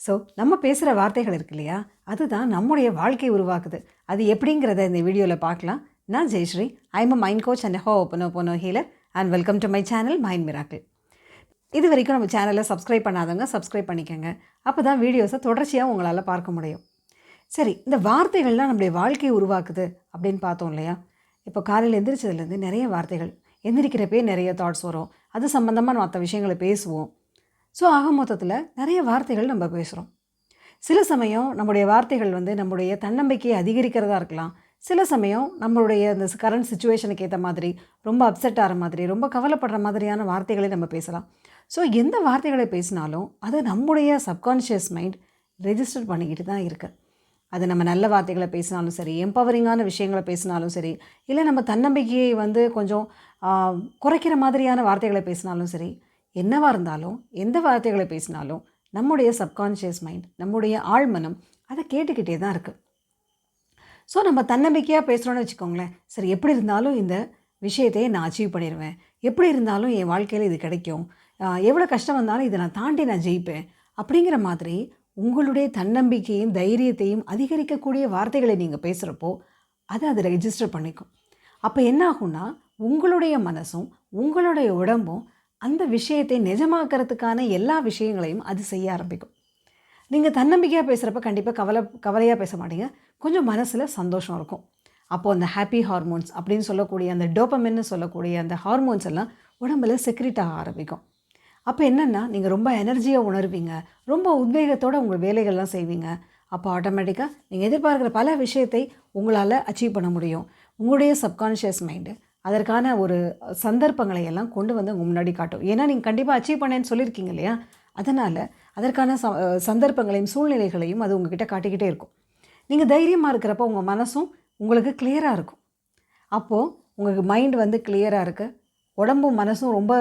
So நம்ம பேசுகிற வார்த்தைகள் இருக்கு இல்லையா, அதுதான் நம்முடைய வாழ்க்கையை உருவாக்குது. அது எப்படிங்கிறத இந்த வீடியோவில் பார்க்கலாம். நான் Jayashree. I am a mind coach and ho'oponopono healer and welcome to my channel mind miracle. இது வரைக்கும் நம்ம சேனலை சப்ஸ்கிரைப் பண்ணாதவங்க சப்ஸ்கிரைப் பண்ணிக்கோங்க. அப்போ தான் வீடியோஸை தொடர்ச்சியாக உங்களால் பார்க்க முடியும். சரி, இந்த வார்த்தைகள்லாம் நம்முடைய வாழ்க்கையை உருவாக்குது அப்படின்னு பார்த்தோம் இல்லையா. இப்போ காலையில் எந்திரிச்சதுலேருந்து நிறைய வார்த்தைகள், எந்திரிக்கிறப்பே நிறைய தாட்ஸ் வரும். அது சம்மந்தமாக மற்ற விஷயங்களை பேசுவோம். ஸோ ஆக மொத்தத்தில் நிறைய வார்த்தைகள் நம்ம பேசுகிறோம். சில சமயம் நம்முடைய வார்த்தைகள் நம்முடைய தன்னம்பிக்கையை அதிகரிக்கிறதா இருக்கலாம். சில சமயம் நம்மளுடைய இந்த கரண்ட் சுச்சுவேஷனுக்கு ஏற்ற மாதிரி ரொம்ப அப்செட் ஆகிற மாதிரி, ரொம்ப கவலைப்படுற மாதிரியான வார்த்தைகளை நம்ம பேசலாம். ஸோ எந்த வார்த்தைகளை பேசினாலும் அது நம்முடைய சப்கான்ஷியஸ் மைண்ட் ரெஜிஸ்டர் பண்ணிக்கிட்டு தான் இருக்குது. அது நம்ம நல்ல வார்த்தைகளை பேசினாலும் சரி, எம்பவரிங்கான விஷயங்களை பேசினாலும் சரி, இல்லை நம்ம தன்னம்பிக்கையை கொஞ்சம் குறைக்கிற மாதிரியான வார்த்தைகளை பேசினாலும் சரி, என்னவாக இருந்தாலும் எந்த வார்த்தைகளை பேசினாலும் நம்முடைய சப்கான்ஷியஸ் மைண்ட், நம்முடைய ஆழ்மனம் அதை கேட்டுக்கிட்டே தான் இருக்குது. ஸோ நம்ம தன்னம்பிக்கையாக பேசுகிறோன்னு வச்சுக்கோங்களேன், சரி எப்படி இருந்தாலும் இந்த விஷயத்தையே நான் அச்சீவ் பண்ணிடுவேன், எப்படி இருந்தாலும் என் வாழ்க்கையில் இது கிடைக்கும், எவ்வளோ கஷ்டம் வந்தாலும் இதை நான் தாண்டி நான் ஜெயிப்பேன் அப்படிங்கிற மாதிரி உங்களுடைய தன்னம்பிக்கையும் தைரியத்தையும் அதிகரிக்கக்கூடிய வார்த்தைகளை நீங்கள் பேசுகிறப்போ அது ரெஜிஸ்டர் பண்ணிக்கும். அப்போ என்ன ஆகும்னா, உங்களுடைய மனசும் உங்களுடைய உடம்பும் அந்த விஷயத்தை நிஜமாக்கிறதுக்கான எல்லா விஷயங்களையும் அது செய்ய ஆரம்பிக்கும். நீங்கள் தன்னம்பிக்கையாக பேசுகிறப்ப கண்டிப்பாக கவலையாக பேச மாட்டீங்க. கொஞ்சம் மனசில் சந்தோஷம் இருக்கும். அப்போது அந்த ஹாப்பி ஹார்மோன்ஸ் அப்படின்னு சொல்லக்கூடிய அந்த டோபமின்னு சொல்லக்கூடிய அந்த ஹார்மோன்ஸ் எல்லாம் உடம்புல செக்ரீட் ஆக ஆரம்பிக்கும். அப்போ என்னென்னா, நீங்கள் ரொம்ப எனர்ஜியாக உணர்வீங்க, ரொம்ப உத்வேகத்தோடு உங்கள் வேலைகள்லாம் செய்வீங்க. அப்போ ஆட்டோமேட்டிக்காக நீங்கள் எதிர்பார்க்குற பல விஷயத்தை உங்களால் அச்சீவ் பண்ண முடியும். உங்களுடைய சப்கான்ஷியஸ் மைண்டு அதற்கான ஒரு சந்தர்ப்பங்களை எல்லாம் கொண்டு உங்கள் முன்னாடி காட்டும். ஏன்னா நீங்கள் கண்டிப்பாக அச்சீவ் பண்ணேன்னு சொல்லியிருக்கீங்க இல்லையா, அதனால் அதற்கான சந்தர்ப்பங்களையும் சூழ்நிலைகளையும் அது உங்ககிட்ட காட்டிக்கிட்டே இருக்கும். நீங்கள் தைரியமாக இருக்கிறப்போ உங்கள் மனசும் உங்களுக்கு கிளியராக இருக்கும். அப்போது உங்களுக்கு மைண்ட் கிளியராக இருக்குது, உடம்பும் மனசும் ரொம்ப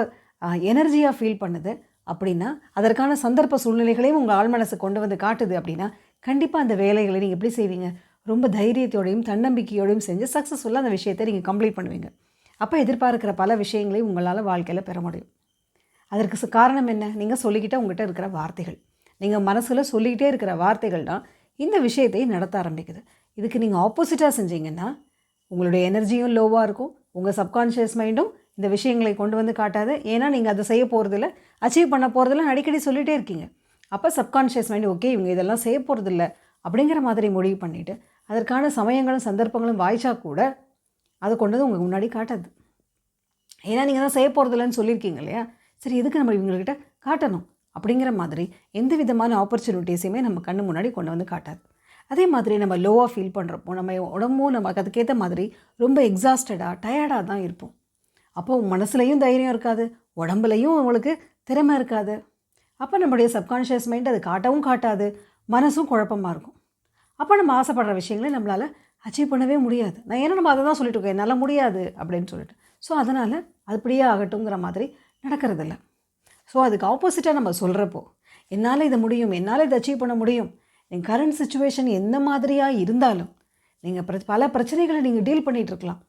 எனர்ஜியாக ஃபீல் பண்ணுது அப்படின்னா, அதற்கான சந்தர்ப்ப சூழ்நிலைகளையும் உங்கள் ஆழ்மனசு கொண்டு காட்டுது அப்படின்னா, கண்டிப்பாக அந்த வேலைகளை நீங்கள் எப்படி செய்வீங்க, ரொம்ப தைரியத்தோடையும் தன்னம்பிக்கையோடையும் செஞ்சு சக்ஸஸ்ஃபுல்லாக அந்த விஷயத்தை நீங்கள் கம்ப்ளீட் பண்ணுவீங்க. அப்போ எதிர்பார்க்குற பல விஷயங்களையும் உங்களால் வாழ்க்கையில் பெற முடியும். அதற்கு காரணம் என்ன? நீங்கள் சொல்லிக்கிட்டே உங்கள்கிட்ட இருக்கிற வார்த்தைகள், நீங்கள் மனசில் சொல்லிக்கிட்டே இருக்கிற வார்த்தைகள் தான் இந்த விஷயத்தை நடத்த ஆரம்பிக்குது. இதுக்கு நீங்கள் ஆப்போசிட்டாக செஞ்சீங்கன்னா உங்களுடைய எனர்ஜியும் லோவாக இருக்கும், உங்கள் சப்கான்ஷியஸ் மைண்டும் இந்த விஷயங்களை கொண்டு காட்டாது. ஏன்னா நீங்கள் அதை செய்ய போகிறதில்ல, அச்சீவ் பண்ண போகிறதில்ல, அடிக்கடி சொல்லிகிட்டே இருக்கீங்க. அப்போ சப்கான்ஷியஸ் மைண்டு ஓகே இவங்க இதெல்லாம் செய்ய போகிறதில்ல அப்படிங்கிற மாதிரி முடிவு பண்ணிவிட்டு அதற்கான சமயங்களும் சந்தர்ப்பங்களும் வாய்ச்சா கூட அதை கொண்டு உங்கள் முன்னாடி காட்டாது. ஏன்னா நீங்கள் தான் செய்ய போகிறதில்லன்னு சொல்லியிருக்கீங்க இல்லையா, சரி எதுக்கு நம்ம இவங்கக்கிட்ட காட்டணும் அப்படிங்கிற மாதிரி எந்த விதமான ஆப்பர்ச்சுனிட்டிஸையுமே நம்ம கண்ணு முன்னாடி கொண்டு காட்டாது. அதே மாதிரி நம்ம லோவாக ஃபீல் பண்ணுறப்போ நம்ம உடம்பும் நமக்கு அதுக்கேற்ற மாதிரி ரொம்ப எக்ஸாஸ்டடாக டயர்டாக தான் இருப்போம். அப்போது மனசுலையும் தைரியம் இருக்காது, உடம்புலையும் உங்களுக்கு திறமை இருக்காது. அப்போ நம்முடைய சப்கான்ஷியஸ் மைண்ட் அது காட்டவும் காட்டாது, மனசும் குழப்பமாக இருக்கும். அப்போ நம்ம ஆசைப்படுற விஷயங்களை நம்மளால் அச்சீவ் பண்ணவே முடியாது. நான் ஏன்னா நம்ம அதை தான் சொல்லிட்டு இருக்கேன், என்னால் முடியாது அப்படின்னு சொல்லிட்டு. ஸோ அதனால் அப்படியே ஆகட்டுங்கிற மாதிரி நடக்கிறதில்ல. ஸோ அதுக்கு ஆப்போசிட்டாக நம்ம சொல்கிறப்போ என்னால் இதை முடியும், என்னால் இதை அச்சீவ் பண்ண முடியும். நீங்கள் கரண்ட் சுச்சுவேஷன் எந்த மாதிரியாக இருந்தாலும் நீங்கள் பல பிரச்சனைகளை நீங்கள் டீல் பண்ணிகிட்ருக்கலாம்.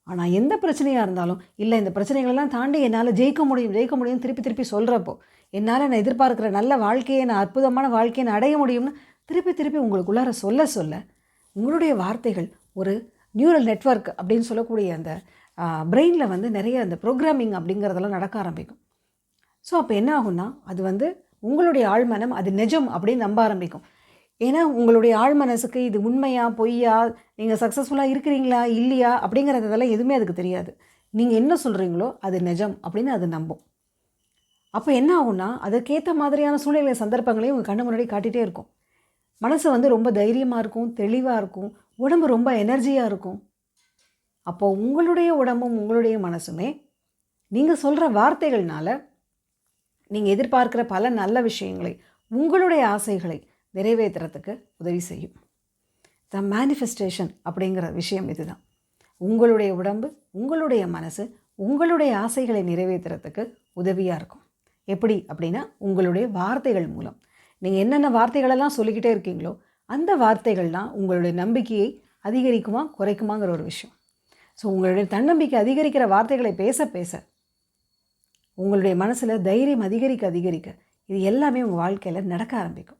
ஆனால் எந்த பிரச்சனையாக இருந்தாலும் இல்லை இந்த பிரச்சனைகளெல்லாம் தாண்டி என்னால் ஜெயிக்க முடியும் திருப்பி திருப்பி சொல்கிறப்போ, என்னால் நான் எதிர்பார்க்குற நல்ல வாழ்க்கையை, நான் அற்புதமான வாழ்க்கையை நான் அடைய முடியும்னு திருப்பி உங்களுக்குள்ளார சொல்ல உங்களுடைய வார்த்தைகள் ஒரு நியூரல் நெட்வொர்க் அப்படின்னு சொல்லக்கூடிய அந்த பிரெயினில் நிறைய அந்த ப்ரோக்ராமிங் அப்படிங்கிறதெல்லாம் நடக்க ஆரம்பிக்கும். ஸோ அப்போ என்ன ஆகும்னா, அது உங்களுடைய ஆழ்மனம் அது நிஜம் அப்படின்னு நம்ப ஆரம்பிக்கும். ஏன்னா உங்களுடைய ஆழ்மனசுக்கு இது உண்மையா பொய்யா, நீங்கள் சக்ஸஸ்ஃபுல்லாக இருக்கிறீங்களா இல்லையா அப்படிங்கிறதெல்லாம் எதுவுமே அதுக்கு தெரியாது. நீங்கள் என்ன சொல்கிறீங்களோ அது நிஜம் அப்படின்னு அது நம்பும். அப்போ என்ன ஆகும்னா, அதுக்கேற்ற மாதிரியான சூழ்நிலை சந்தர்ப்பங்களையும் உங்கள் கண்ணு முன்னாடி காட்டிகிட்டே இருக்கும். மனசு ரொம்ப தைரியமாக இருக்கும், தெளிவாக இருக்கும், உடம்பு ரொம்ப எனர்ஜியாக இருக்கும். அப்போது உங்களுடைய உடம்பும் உங்களுடைய மனசுமே நீங்கள் சொல்கிற வார்த்தைகள்னால நீங்கள் எதிர்பார்க்குற பல நல்ல விஷயங்களை, உங்களுடைய ஆசைகளை நிறைவேற்றுறதுக்கு உதவி செய்யும். த மேனிஃபெஸ்டேஷன் அப்படிங்கிற விஷயம் இதுதான். உங்களுடைய உடம்பு, உங்களுடைய மனசு உங்களுடைய ஆசைகளை நிறைவேற்றுறதுக்கு உதவியாக இருக்கும். எப்படி அப்படின்னா, உங்களுடைய வார்த்தைகள் மூலம். நீங்கள் என்னென்ன வார்த்தைகளெல்லாம் சொல்லிக்கிட்டே இருக்கீங்களோ அந்த வார்த்தைகள்லாம் உங்களுடைய நம்பிக்கையை அதிகரிக்குமா குறைக்குமாங்கிற ஒரு விஷயம். ஸோ உங்களுடைய தன்னம்பிக்கை அதிகரிக்கிற வார்த்தைகளை பேச உங்களுடைய மனசில் தைரியம் அதிகரிக்க இது எல்லாமே உங்கள் வாழ்க்கையில் நடக்க ஆரம்பிக்கும்.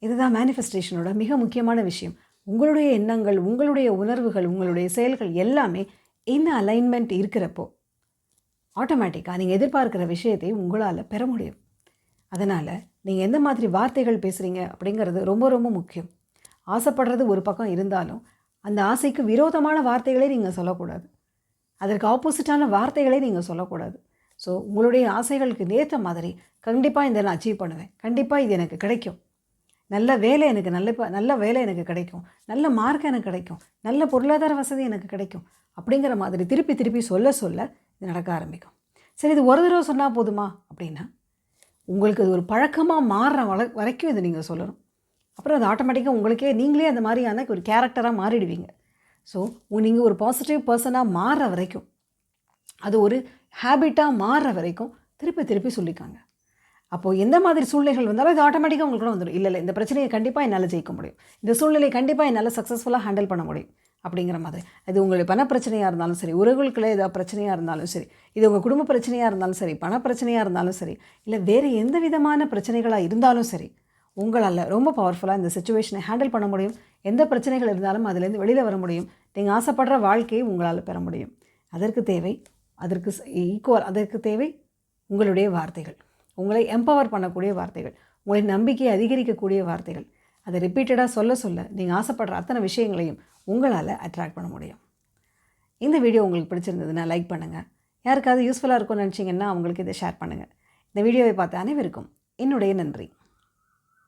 இதுதான் மேனிஃபெஸ்டேஷனோட மிக முக்கியமான விஷயம். உங்களுடைய எண்ணங்கள், உங்களுடைய உணர்வுகள், உங்களுடைய செயல்கள் எல்லாமே இந்த அலைன்மெண்ட் இருக்கிறப்போ ஆட்டோமேட்டிக்காக நீங்கள் எதிர்பார்க்குற விஷயத்தை உங்களால் பெற முடியும். அதனால் நீங்கள் எந்த மாதிரி வார்த்தைகள் பேசுகிறீங்க அப்படிங்கிறது ரொம்ப ரொம்ப முக்கியம். ஆசைப்படுறது ஒரு பக்கம் இருந்தாலும் அந்த ஆசைக்கு விரோதமான வார்த்தைகளே நீங்கள் சொல்லக்கூடாது. அதற்கு ஆப்போசிட்டான வார்த்தைகளே நீங்கள் சொல்லக்கூடாது. ஸோ உங்களுடைய ஆசைகளுக்கு ஏற்ற மாதிரி கண்டிப்பாக இதை நான் அச்சீவ் பண்ணுவேன், கண்டிப்பாக இது எனக்கு கிடைக்கும், நல்ல வேலை எனக்கு நல்ல வேலை எனக்கு கிடைக்கும், நல்ல மார்க் எனக்கு கிடைக்கும், நல்ல பொருளாதார வசதி எனக்கு கிடைக்கும் அப்படிங்கிற மாதிரி திருப்பி திருப்பி சொல்ல இது நடக்க ஆரம்பிக்கும். சரி, இது ஒரு தடவை சொன்னால் போதுமா அப்படின்னா, உங்களுக்கு அது ஒரு பழக்கமாக மாறுற வரைக்கும் இதை நீங்கள் சொல்லணும். அப்புறம் அது ஆட்டோமேட்டிக்காக நீங்களே அந்த மாதிரியான ஒரு கேரக்டராக மாறிடுவீங்க. ஸோ நீங்கள் ஒரு பாசிட்டிவ் பர்சனாக மாறுற வரைக்கும், அது ஒரு ஹேபிட்டாக மாறுற வரைக்கும் திருப்பி சொல்லிக்காங்க. அப்போது எந்த மாதிரி சூழ்நிலைகள் வந்தாலும் இது ஆட்டோமேட்டிக்காக உங்களுக்கு கூட வந்துடும். இல்லை இந்த பிரச்சனையை கண்டிப்பாக என்னால் ஜெயிக்க முடியும், இந்த சூழ்நிலையை கண்டிப்பாக என்னால் சக்ஸஸ்ஃபுல்லாக ஹேண்டில் பண்ண முடியும் அப்படிங்கிற மாதிரி. அது உங்களுக்கு பண பிரச்சனையாக இருந்தாலும் சரி, உறவுகளுக்குள்ளே ஏதாவது பிரச்சனையாக இருந்தாலும் சரி, இது உங்கள் குடும்ப பிரச்சனையாக இருந்தாலும் சரி, பண பிரச்சனையாக இருந்தாலும் சரி, இல்லை வேறு எந்த விதமான பிரச்சனைகளாக இருந்தாலும் சரி, உங்களால் ரொம்ப பவர்ஃபுல்லாக இந்த சிச்சுவேஷனை ஹேண்டில் பண்ண முடியும். எந்த பிரச்சனைகள் இருந்தாலும் அதுலேருந்து வெளியில் வர முடியும். நீங்கள் ஆசைப்படுற வாழ்க்கையை உங்களால் பெற முடியும். அதற்கு தேவை உங்களுடைய வார்த்தைகள், உங்களை எம்பவர் பண்ணக்கூடிய வார்த்தைகள், உங்களை நம்பிக்கையை அதிகரிக்கக்கூடிய வார்த்தைகள். அதை ரிப்பீட்டடாக சொல்ல நீங்கள் ஆசைப்படுற அத்தனை விஷயங்களையும் உங்களால் அட்ராக்ட் பண்ண முடியும். இந்த வீடியோ உங்களுக்கு பிடிச்சிருந்ததுன்னா லைக் பண்ணுங்கள். யாருக்காவது யூஸ்ஃபுல்லாக இருக்கும்னு நினச்சிங்கன்னா அவங்களுக்கு இதை ஷேர் பண்ணுங்கள். இந்த வீடியோவை பார்த்த அனைவருக்கும் என்னுடைய நன்றி.